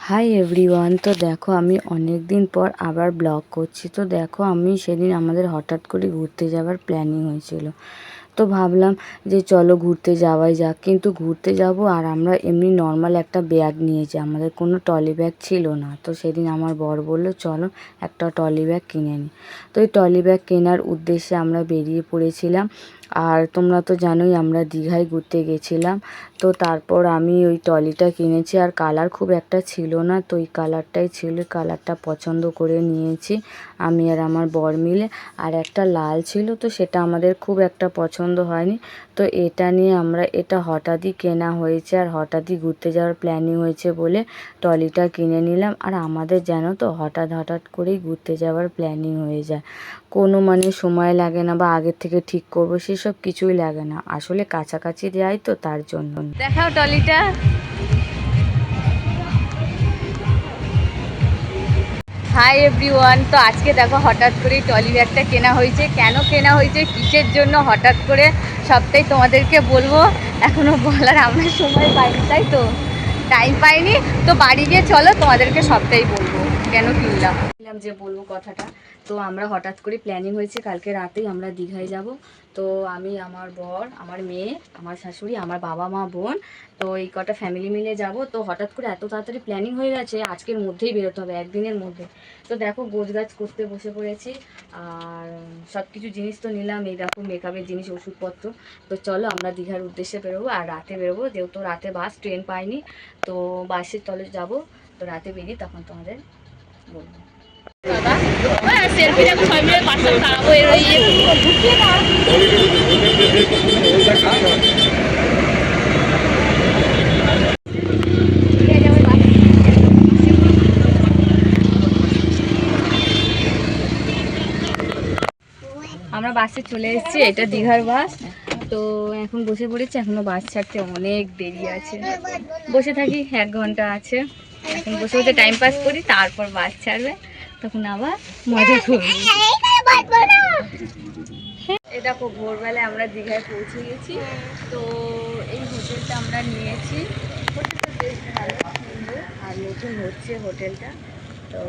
Hi everyone. তো দেখো আমি অনেক দিন পর আবার ব্লগ করছি। তো দেখো আমি সেদিন আমাদের হঠাৎ করে ঘুরতে যাওয়ার প্ল্যানিং হয়েছিল। তো ভাবলাম যে চলো ঘুরতে যাওয়াই যাক, কিন্তু ঘুরতে যাব আর আমরা এমনি নর্মাল একটা ব্যাগ নিয়েছি, আমাদের কোনো ট্রলি ব্যাগ ছিল না। তো সেদিন আমার বর বললো চলো একটা ট্রলি ব্যাগ কিনে নিই। তো এই ট্রলি ব্যাগ কেনার উদ্দেশ্যে আমরা বেরিয়ে পড়েছিলাম। আর তোমরা তো জানোই আমরা দীঘায় ঘুরতে গেছিলাম। তো তারপর আমি ওই ট্রলিটা কিনেছি, আর কালার খুব একটা ছিল না, তো এই কালারটাই ছিল, কালারটা পছন্দ করে নিয়েছি আমি আর আমার বর মিলে। আর একটা লাল ছিল, তো সেটা আমাদের খুব একটা পছন্দ হয়নি। তো এটা নিয়ে আমরা, এটা হঠাৎই কেনা হয়েছে আর হঠাৎই ঘুরতে যাওয়ার প্ল্যানিং হয়েছে বলে ট্রলিটা কিনে নিলাম। আর আমাদের জানো তো হঠাৎ হঠাৎ করেই ঘুরতে যাওয়ার প্ল্যানিং হয়ে যায়, কোনো সময় লাগে না বা আগের থেকে ঠিক করবো সেসব কিছুই লাগে না, আসলে কাছাকাছি যাই তো তার জন্য। দেখাও ট্রলিটা। Hi everyone. তো আজকে দেখো হঠাৎ করে ট্রলি ব্যাগটা কেনা হয়েছে। কেন কেনা হয়েছে, কিসের জন্য হঠাৎ করে, সবটাই তোমাদেরকে বলবো। এখনও বলার আমরা সময় পাইনি, তাই তো টাইম পাইনি। তো বাড়ি গিয়ে চলো তোমাদেরকে সবটাই বলবো কেন কিনলাম যে বলবো কথাটা। তো আমরা হঠাৎ করে প্ল্যানিং হয়েছে কালকে রাতেই আমরা দীঘায় যাব। তো আমি, আমার বর, আমার মেয়ে, আমার শাশুড়ি, আমার বাবা মা বোন, তো এই কটা ফ্যামিলি মিলে যাব। তো হঠাৎ করে এত তাড়াতাড়ি প্ল্যানিং হয়ে গেছে, আজকের মধ্যেই বেরোতে হবে, একদিনের মধ্যে। তো দেখো গোছগাছ করতে বসে পড়েছি। আর সব কিছু জিনিস তো নিলাম, এই দেখো মেকআপের জিনিস, ওষুধপত্র। তো চলো আমরা দীঘার উদ্দেশ্যে বেরোবো, আর রাতে বেরোবো, যেহেতু রাতে বাস ট্রেন পাইনি, তো বাসের তলে যাব। তো রাতে বেরিয়ে তখন তোমাদের বলবো। আমরা বাসে চলে এসেছি, এটা দীঘার বাস। তো এখন বসে পড়েছি, এখনো বাস ছাড়তে অনেক দেরি আছে। বসে থাকি, 1 ঘন্টা আছে। এখন বসে বসে টাইম পাস করি, তারপর বাস ছাড়বে, তখন আবার মজা করবো। এই দেখো ভোরবেলায় আমরা দীঘায় পৌঁছে গেছি। তো এই হোটেলটা আমরা নিয়েছি, হোটেলটা বেশ ভালো সুন্দর আর নতুন হচ্ছে হোটেলটা। তো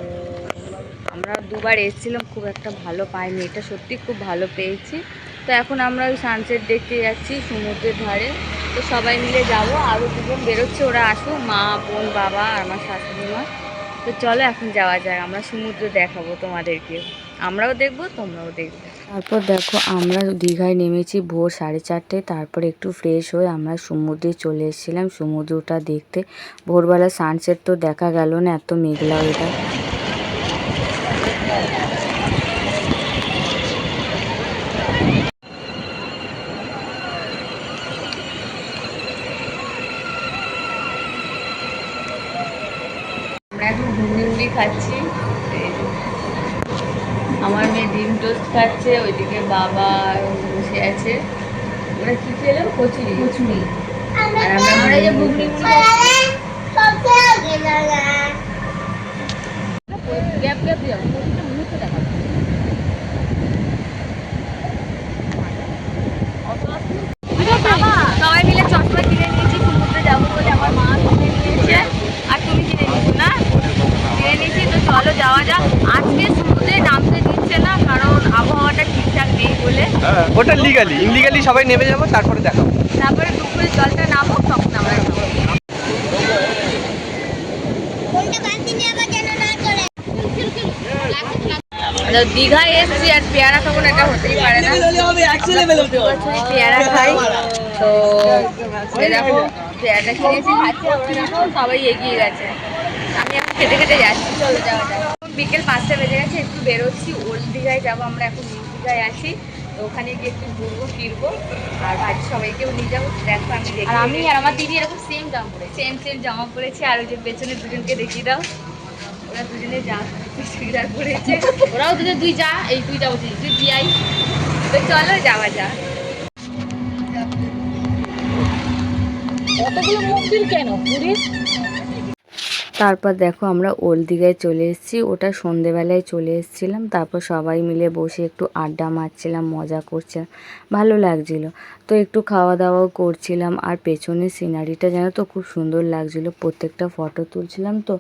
আমরা দুবার এসেছিলাম, খুব একটা ভালো পাইনি, এটা সত্যি খুব ভালো পেয়েছি। তো এখন আমরা ওই সানসেট দেখতে যাচ্ছি সমুদ্রের ধারে। তো সবাই মিলে যাব, আরও দুজন বেরোচ্ছে, ওরা আসুক, মা বোন বাবা আর আমার শাশুড়ি মা। তো চলো এখন যাওয়া যায়, আমরা সমুদ্র দেখাবো তোমাদেরকে, আমরাও দেখবো তোমরাও দেখবে। তারপর দেখো আমরা দীঘায় নেমেছি ভোর 4:30টায়। তারপর একটু ফ্রেশ হয়ে আমরা সমুদ্রে চলে এসেছিলাম সমুদ্রটা দেখতে। ভোরবেলা সানসেট তো দেখা গেল না, এত মেঘলা ওয়েদার। আমরা এখন ঘুগনি খাচ্ছি, আমার মেয়ে ডিম টোস্ট খাচ্ছে, ওইদিকে বাবা বসে আছে। ওরা কি খেলাম, কচুরি কচুরি, আর আমরা যে ঘুগনি গ্যাপ গ্যাপ দিয়ে মুহূর্ত দেখা সবাই মিলে চশমা কিনে নিয়েছি সমুদ্রে যাবো বলে, আমার মা কিনে নিয়েছে আর তুমি কিনে নিয়েছো না? কিনে নিয়েছি। তো চলো যাওয়া যাক। আজকে সমুদ্রে নামতে দিচ্ছে না, কারণ আবহাওয়াটা ঠিকঠাক নেই বলে। ওটা ইনলিগালি সবাই নেমে যাবো, তারপরে দেখাবো। তারপরে দুপুরে জলটা নামুক, তখন আমরা যাবো। দীঘায় এসছি আর পেয়ারা খাবো না, এটা হতেই পারে না। পেয়ারা খাই। তো দেখো পেয়ারাটা কিনেছি, খাচ্ছি, আমরা দেখো সবাই এগিয়ে গেছে, আমি এখন খেতে খেতে যাচ্ছি। চলো যাওয়া যাক। বিকেল 5টা বেজে গেছে, একটু বেরোচ্ছি, ওল্ড দীঘায় যাবো, আমরা এখন নিউ দীঘায় আছি। তো ওখানে গিয়ে একটু ঘুরবো ফিরবো, আর বাড়ির সবাইকেও নিয়ে যাবো। দেখো আমি দেখি, আর আমি আর আমার দিদি এরকম সেম জামা পরেছি, সেম জামা পরেছি। আর ওই যে পেছনে দুজনকে দেখিয়ে দাও, ওরা দুজনে যা চুড়িদার পরেছে, ওরাও দুজন, তুই যা, এই তুই যা বলছিস, তুই জিয়াই। তো চলো যাওয়া যা। কতগুলো মন্দির কেন পুরীর। তারপর দেখো আমরা ওল্ড দীঘায় চলে এসেছি, ওটা সন্ধেবেলায় চলে এসেছিলাম। তারপর সবাই মিলে বসে একটু আড্ডা মারছিলাম, মজা করছিলাম, ভালো লাগছিল। তো একটু খাওয়া দাওয়াও করছিলাম। আর পেছনের সিনারিটা জানো তো খুব সুন্দর লাগছিলো, প্রত্যেকটা ফটো তুলছিলাম তো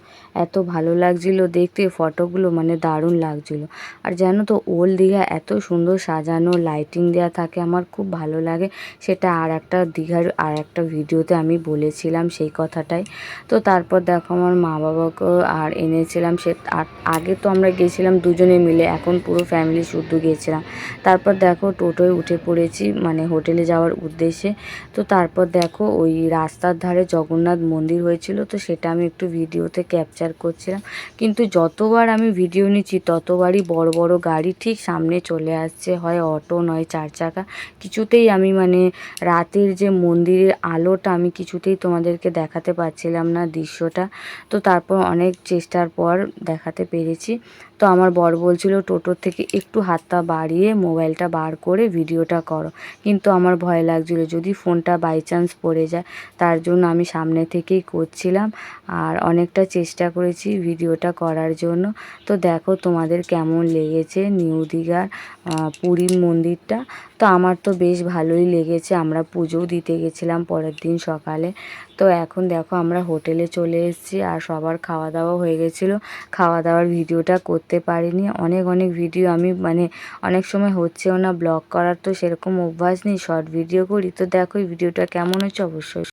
এত ভালো লাগছিলো দেখতে, ফটোগুলো মানে দারুণ লাগছিলো। আর জানো তো ওল্ড দীঘা এত সুন্দর সাজানো, লাইটিং দেওয়া থাকে, আমার খুব ভালো লাগে। সেটা আর একটা দীঘার আর একটা ভিডিওতে আমি বলেছিলাম সেই কথাটাই। তো তারপর দেখো আমার মা বাবাকেও আর এনেছিলাম। সে আগে তো আমরা গেছিলাম দুজনে মিলে, এখন পুরো ফ্যামিলি শুদ্ধ গিয়েছিলাম। তারপর দেখো টোটোয় উঠে পড়েছি মানে হোটেলে যাওয়ার উদ্দেশ্যে। তো তারপর দেখো ওই রাস্তার ধারে জগন্নাথ মন্দির হয়েছিল, তো সেটা আমি একটু ভিডিওতে ক্যাপচার করছিলাম। কিন্তু যতবার আমি ভিডিও নিচ্ছি ততবারই বড় বড় গাড়ি ঠিক সামনে চলে আসছে, হয় অটো নয় 4 চাকা। কিছুতেই আমি মানে রাতের যে মন্দিরের আলোটা আমি কিছুতেই তোমাদেরকে দেখাতে পারছিলাম না দৃশ্যটা। তো তারপর অনেক চেষ্টার পর দেখাতে পেরেছি। তো আমার বর বলছিল টোটোর থেকে একটু হাতটা বাড়িয়ে মোবাইলটা বার করে ভিডিওটা করো, কিন্তু আমার ভয় লাগছিল যদি ফোনটা বাই চান্স পড়ে যায়। তার জন্য আমি সামনে থেকেই করছিলাম আর অনেকটা চেষ্টা করেছি ভিডিওটা করার জন্য। তো দেখো তোমাদের কেমন লেগেছে নিউ দীঘার পুরীর মন্দিরটা। তো আমার তো বেশ ভালোই লেগেছে। আমরা পুজোও দিতে গেছিলাম পরের দিন সকালে। তো এখন দেখো আমরা হোটেলে চলে এসেছি আর সবার খাওয়া দাওয়া হয়ে গেছিলো। খাওয়া দাওয়ার ভিডিওটা করতে পারিনি। অনেক অনেক ভিডিও আমি মানে অনেক সময় হচ্ছেও না ব্লগ করার, তো সেরকম অভ্যাস নেই, শর্ট ভিডিও করি। তো দেখো এই ভিডিওটা কেমন হচ্ছে অবশ্যই